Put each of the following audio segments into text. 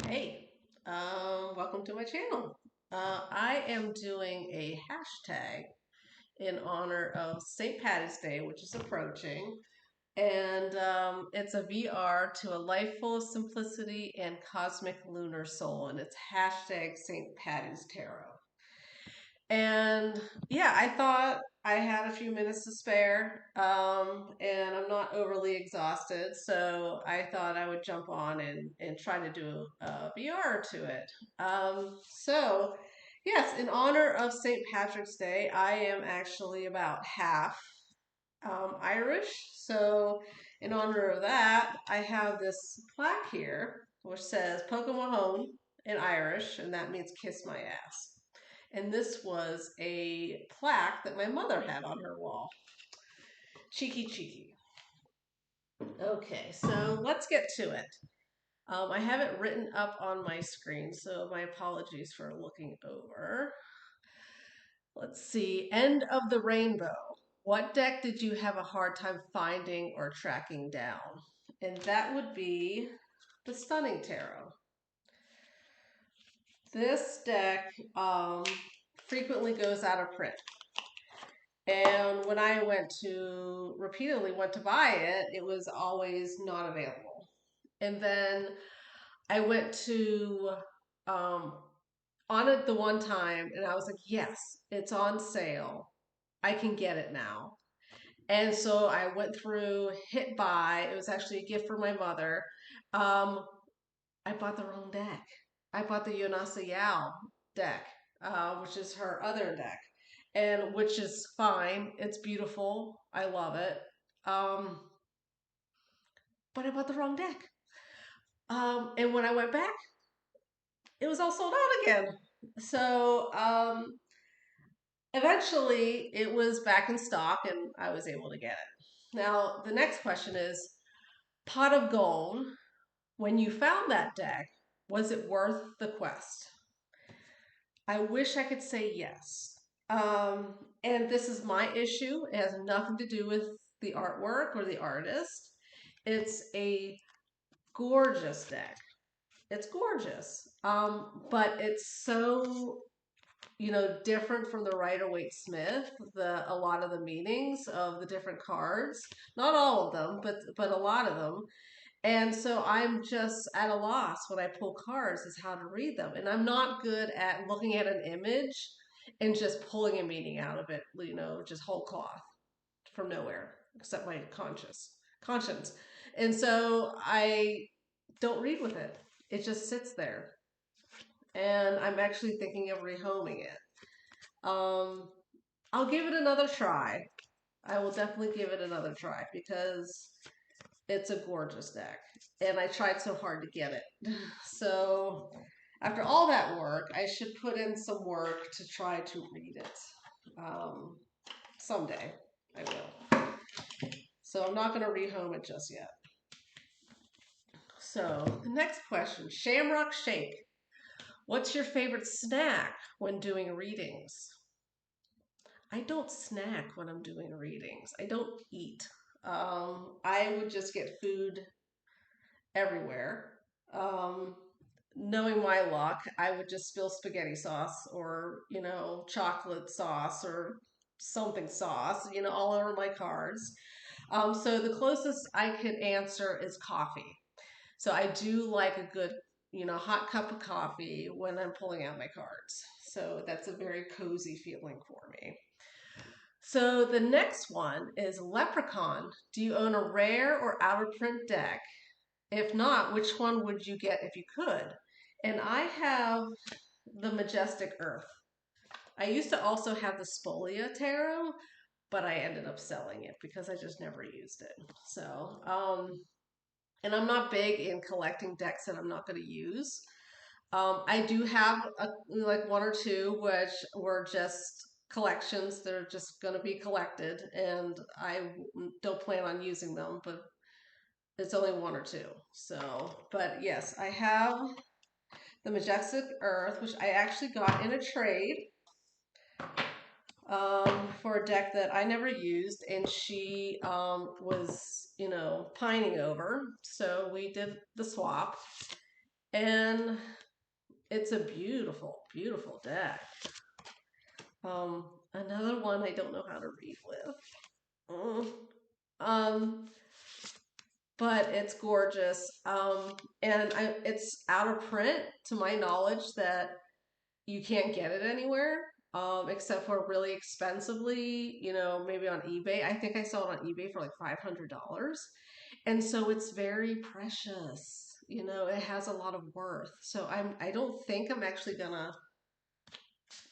Hey, welcome to my channel. I am doing a hashtag in honor of St. Patty's Day, which is approaching, and it's a VR to a life full of simplicity and cosmic lunar soul, and it's hashtag St. Patty's Tarot. And yeah, I thought I had a few minutes to spare, and I'm not overly exhausted, so I thought I would jump on and try to do a VR to it. So, yes, in honor of St. Patrick's Day, I am actually about half Irish. So, in honor of that, I have this plaque here which says Pokemon in Irish, and that means kiss my ass. And this was a plaque that my mother had on her wall. Cheeky, cheeky. Okay, so let's get to it. I have it written up on my screen, so my apologies for looking over. Let's see. End of the rainbow. What deck did you have a hard time finding or tracking down? And that would be the Stunning Tarot. This deck frequently goes out of print. And when I repeatedly went to buy it, it was always not available. And then I went to um, on it the one time and I was like, yes, it's on sale. I can get it now. And so I went through, hit buy. It was actually a gift for my mother. Um, I bought the wrong deck. I bought the Yonasa Yao deck, which is her other deck, and which is fine. It's beautiful. I love it. Um, but I bought the wrong deck. And when I went back, it was all sold out again. So eventually, it was back in stock, and I was able to get it. Now the next question is: Pot of Gold. When you found that deck, was it worth the quest? I wish I could say yes. Um, and this is my issue. It has nothing to do with the artwork or the artist. It's a gorgeous deck. It's gorgeous. But it's so, different from the Rider-Waite-Smith, a lot of the meanings of the different cards. Not all of them, but a lot of them. And so I'm just at a loss when I pull cards as how to read them. And I'm not good at looking at an image and just pulling a meaning out of it, just whole cloth from nowhere, except my conscience. And so I don't read with it. It just sits there. And I'm actually thinking of rehoming it. Um, I'll give it another try. I will definitely give it another try because it's a gorgeous deck. And I tried so hard to get it. So after all that work, I should put in some work to try to read it. Um, Someday I will. So I'm not going to rehome it just yet. So the next question, Shamrock Shake. What's your favorite snack when doing readings? I don't snack when I'm doing readings. I don't eat. I would just get food everywhere. Um, Knowing my luck, I would just spill spaghetti sauce or, chocolate sauce or something sauce, all over my cards. So the closest I could answer is coffee. So I do like a good, hot cup of coffee when I'm pulling out my cards. So that's a very cozy feeling for me. So the next one is Leprechaun. Do you own a rare or out of print deck? If not, which one would you get if you could? And I have the Majestic Earth. I used to also have the Spolia Tarot, but I ended up selling it because I just never used it. So, and I'm not big in collecting decks that I'm not going to use. I do have like one or two which were just collections that are just going to be collected, and I don't plan on using them, but it's only one or two. So, but yes, I have the Majestic Earth, which I actually got in a trade for a deck that I never used, and she was, pining over. So we did the swap, And it's a beautiful, beautiful deck. Another one I don't know how to read with. Mm. Um, but it's gorgeous. And it's out of print to my knowledge that you can't get it anywhere. Except for really expensively, maybe on eBay. I think I saw it on eBay for like $500. And so it's very precious. It has a lot of worth. So I don't think I'm actually gonna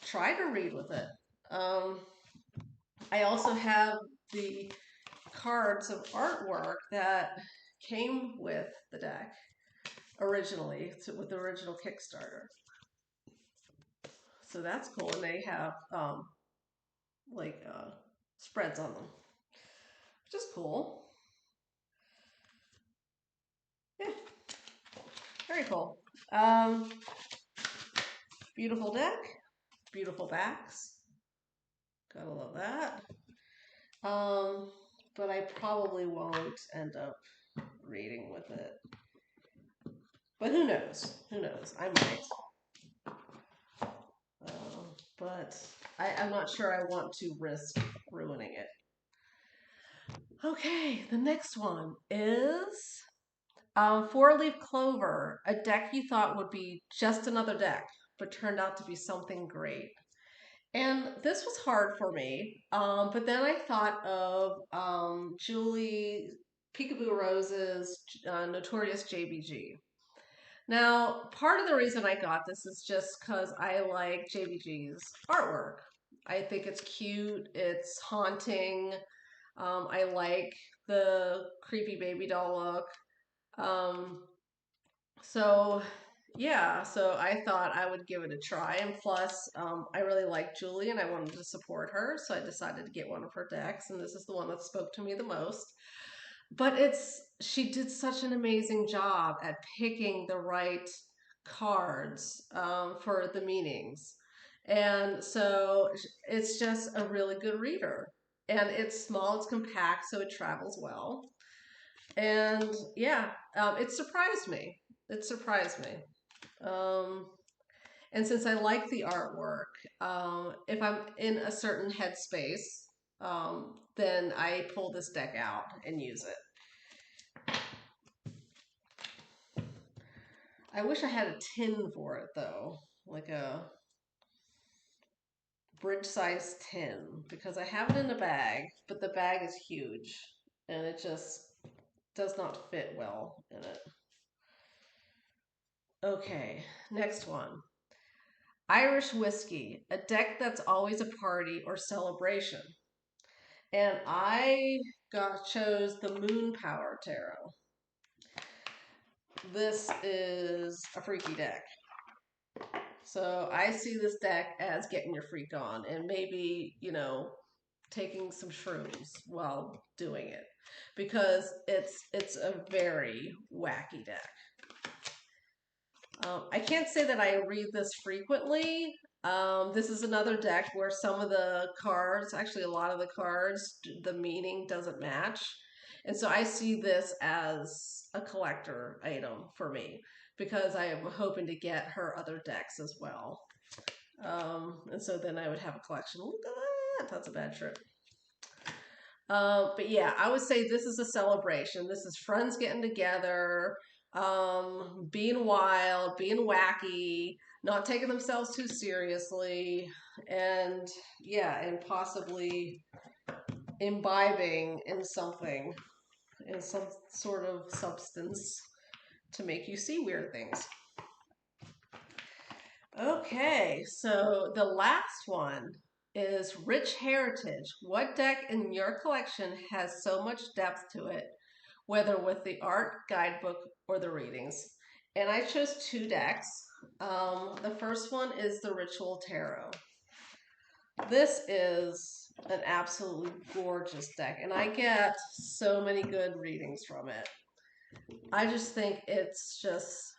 try to read with it. Um, I also have the cards of artwork that came with the deck originally, with the original Kickstarter. So that's cool, and they have like spreads on them, which is cool. Yeah, very cool. Um, Beautiful deck, beautiful backs. Gotta love that. Um, but I probably won't end up reading with it. But who knows? Who knows? I might. But I'm not sure I want to risk ruining it. Okay, the next one is Four Leaf Clover, a deck you thought would be just another deck, but turned out to be something great. And this was hard for me, but then I thought of Julie Peekaboo Rose's Notorious JBG. Now, part of the reason I got this is just because I like JBG's artwork. I think it's cute, it's haunting. I like the creepy baby doll look. Um, so yeah, so I thought I would give it a try. And plus, I really like Julie and I wanted to support her. So I decided to get one of her decks. And this is the one that spoke to me the most. But she did such an amazing job at picking the right cards for the meanings. And so it's just a really good reader. And it's small, it's compact, so it travels well. And yeah, it surprised me. It surprised me. Um, and since I like the artwork, if I'm in a certain headspace, then I pull this deck out and use it. I wish I had a tin for it though, like a bridge size tin, because I have it in a bag, but the bag is huge and it just does not fit well in it. Okay, next one. Irish Whiskey, a deck that's always a party or celebration. And I chose the Moon Power Tarot. This is a freaky deck. So I see this deck as getting your freak on and maybe, taking some shrooms while doing it because it's a very wacky deck. I can't say that I read this frequently. This is another deck where some of the cards, actually a lot of the cards, the meaning doesn't match. And so I see this as a collector item for me because I am hoping to get her other decks as well. And so then I would have a collection. Look at that. That's a bad trip. But yeah, I would say this is a celebration. This is friends getting together, being wild, being wacky, not taking themselves too seriously, and yeah, and possibly imbibing in something, in some sort of substance to make you see weird things. Okay, so the last one is Rich Heritage. What deck in your collection has so much depth to it, whether with the art, guidebook, or the readings? And I chose two decks. The first one is the Ritual Tarot. This is an absolutely gorgeous deck, and I get so many good readings from it. I just think it's just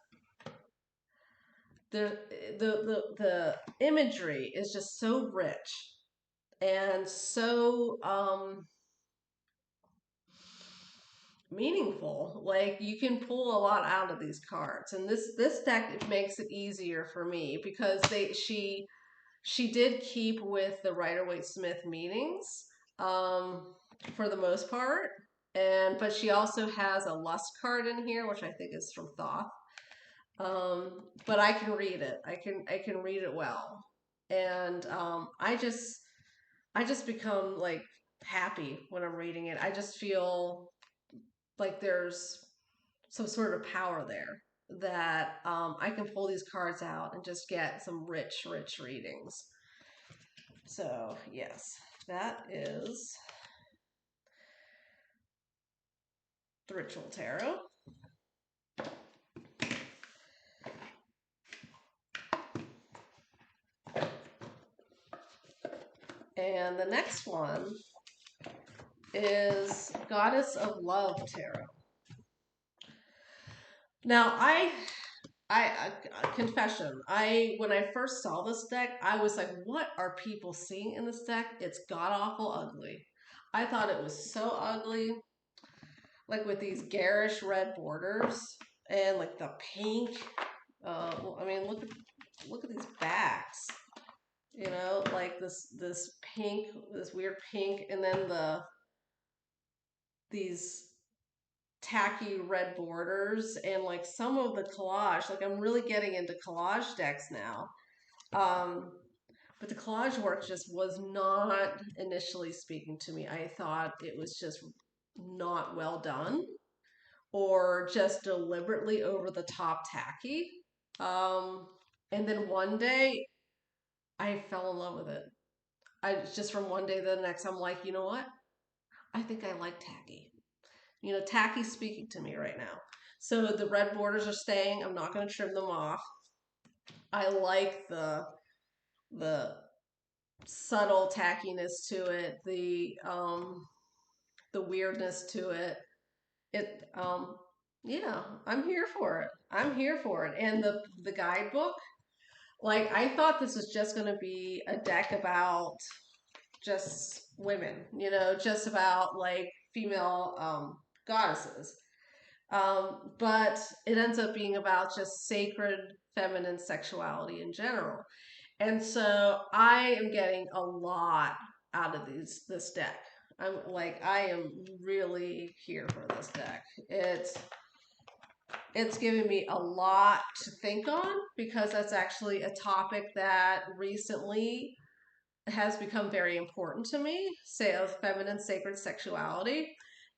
the imagery is just so rich and so meaningful. Like you can pull a lot out of these cards, and this deck, it makes it easier for me because she did keep with the Rider-Waite-Smith meanings, um, for the most part, and but she also has a lust card in here, which I think is from Thoth. But I can read it. I can read it well, and I just become like happy when I'm reading it. I just feel like there's some sort of power there that I can pull these cards out and just get some rich, rich readings. So, yes, that is the Ritual Tarot. And the next one is Goddess of Love Tarot. Now, confession. When I first saw this deck, I was like, "What are people seeing in this deck? It's god awful ugly." I thought it was so ugly, like with these garish red borders and like the pink. I mean, look at these backs. You know, like this pink, this weird pink, and then these tacky red borders and like some of the collage. Like I'm really getting into collage decks now. Um, but the collage work just was not initially speaking to me. I thought it was just not well done or just deliberately over the top tacky. Um, and then one day I fell in love with it. I just from one day to the next, I'm like, you know what? I think I like tacky. You know, tacky's speaking to me right now. So the red borders are staying. I'm not going to trim them off. I like the subtle tackiness to it, the weirdness to it. It yeah, I'm here for it. I'm here for it. And the guidebook, like I thought this was just going to be a deck about just women, you know, just about like female goddesses. But it ends up being about just sacred feminine sexuality in general. And so I am getting a lot out of this deck. I am really here for this deck. It's given me a lot to think on because that's actually a topic that recently has become very important to me, say of feminine sacred sexuality.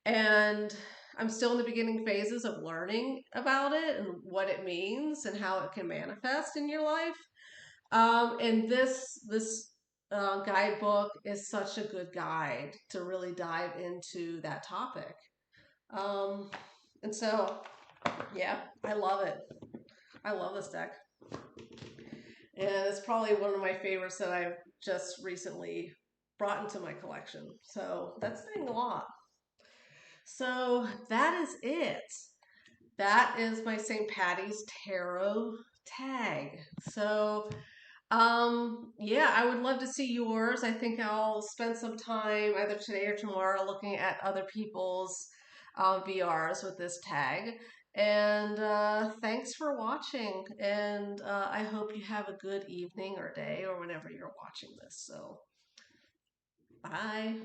And I'm still in the beginning phases of learning about it and what it means and how it can manifest in your life. And this guidebook is such a good guide to really dive into that topic. Um, and so, yeah, I love it. I love this deck. And it's probably one of my favorites that I've just recently brought into my collection. So that's saying a lot. So that is it. That is my St. Patty's Tarot tag. So yeah, I would love to see yours. I think I'll spend some time either today or tomorrow looking at other people's VRs with this tag. And thanks for watching. And I hope you have a good evening or day or whenever you're watching this. So, bye.